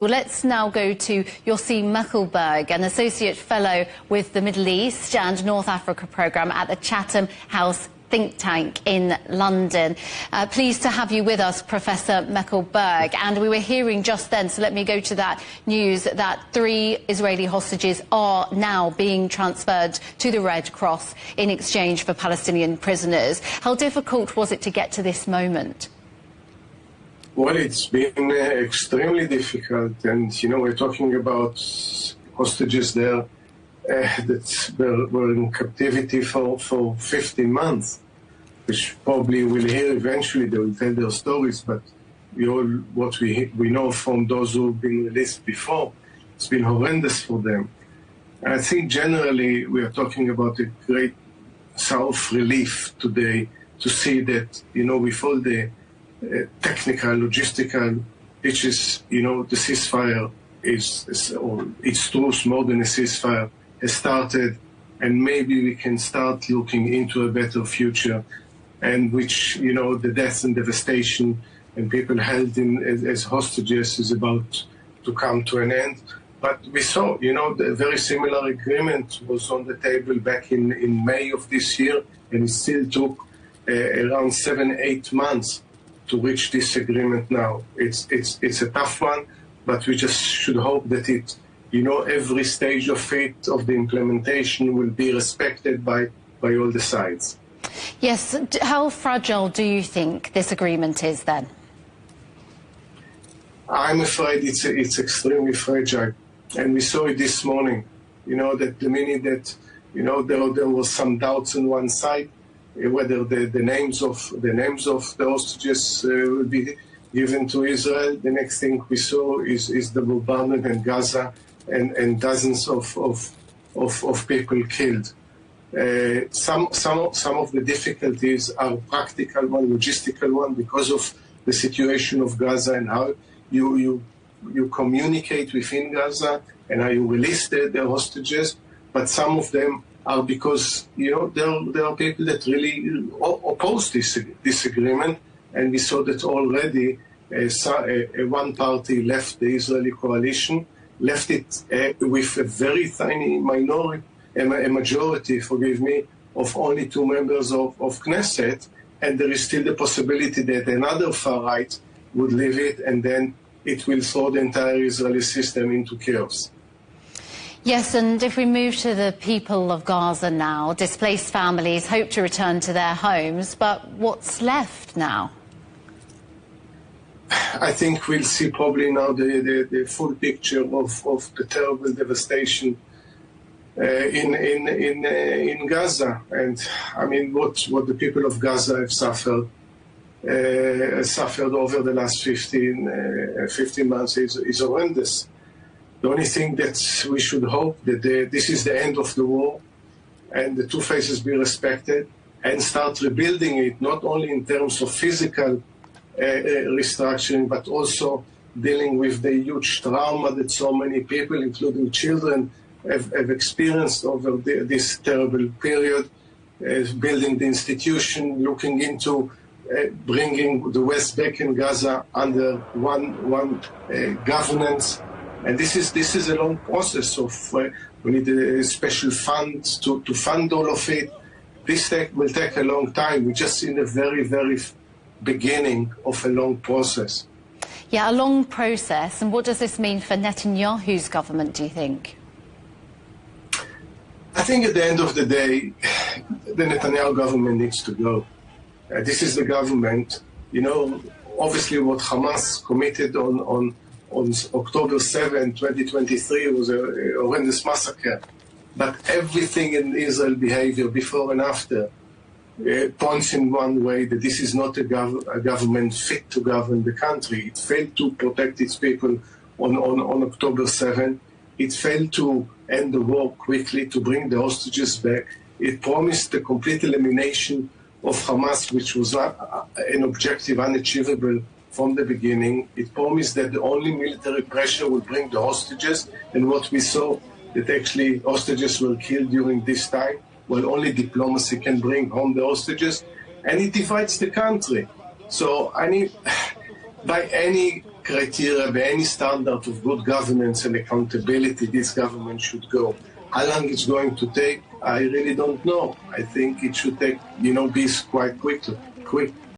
Well, let's now go to Yossi Mekelberg, an Associate Fellow with the Middle East and North Africa Programme at the Chatham House think tank in London. Pleased to have you with us, Professor Mekelberg. And we were hearing just then, so let me go to that news, that 3 Israeli hostages are now being transferred to the Red Cross in exchange for Palestinian prisoners. How difficult was it to get to this moment? Well, it's been extremely difficult, and we're talking about hostages there that were in captivity for 15 months, which probably we'll hear eventually. They will tell their stories, but what we know from those who've been released before, it's been horrendous for them. And I think generally we are talking about a great self-relief today to see that, with all the technical, logistical issues, the ceasefire it's truce more than a ceasefire has started, and maybe we can start looking into a better future, and which, the death and devastation and people held as hostages is about to come to an end. But we saw, the very similar agreement was on the table back in May of this year, and it still took around 7-8 months to reach this agreement now. It's a tough one, but we just should hope that it, every stage of it, of the implementation, will be respected by all the sides. Yes. How fragile do you think this agreement is then? I'm afraid it's extremely fragile, and we saw it this morning. That the minute that there was some doubts on one side whether the names of the hostages will be given to Israel. The next thing we saw is the bombardment in Gaza and dozens of people killed. Some of the difficulties are practical one, logistical one, because of the situation of Gaza and how you communicate within Gaza and how you release the hostages. But some of them are because there are people that really oppose this agreement, and we saw that already. One party left the Israeli coalition, left it with a very tiny minority, a majority, forgive me, of only 2 members of Knesset, and there is still the possibility that another far right would leave it, and then it will throw the entire Israeli system into chaos. Yes, and if we move to the people of Gaza now, displaced families hope to return to their homes, but what's left now? I think we'll see probably now the full picture of the terrible devastation in Gaza. And I mean, what the people of Gaza have suffered over the last 15 months is horrendous. The only thing that we should hope that this is the end of the war, and the two phases be respected, and start rebuilding it, not only in terms of physical restructuring, but also dealing with the huge trauma that so many people, including children, have experienced over this terrible period, building the institution, looking into bringing the West back in Gaza under one governance. And this is a long process of we need a special fund to fund all of it. This will take a long time. We're just in the very, very beginning of a long process. Yeah, a long process. And what does this mean for Netanyahu's government, do you think? I think at the end of the day, the Netanyahu government needs to go. This is the government, obviously what Hamas committed on October 7, 2023 was a horrendous massacre. But everything in Israel behavior before and after points in one way that this is not a government fit to govern the country. It failed to protect its people on October 7. It failed to end the war quickly, to bring the hostages back. It promised the complete elimination of Hamas, which was an objective unachievable from the beginning. It promised that the only military pressure would bring the hostages, and what we saw, that actually hostages were killed during this time, while only diplomacy can bring home the hostages, and it divides the country. So by any criteria, by any standard of good governance and accountability this government should go. How long it's going to take, I really don't know. I think it should take, peace quite quick.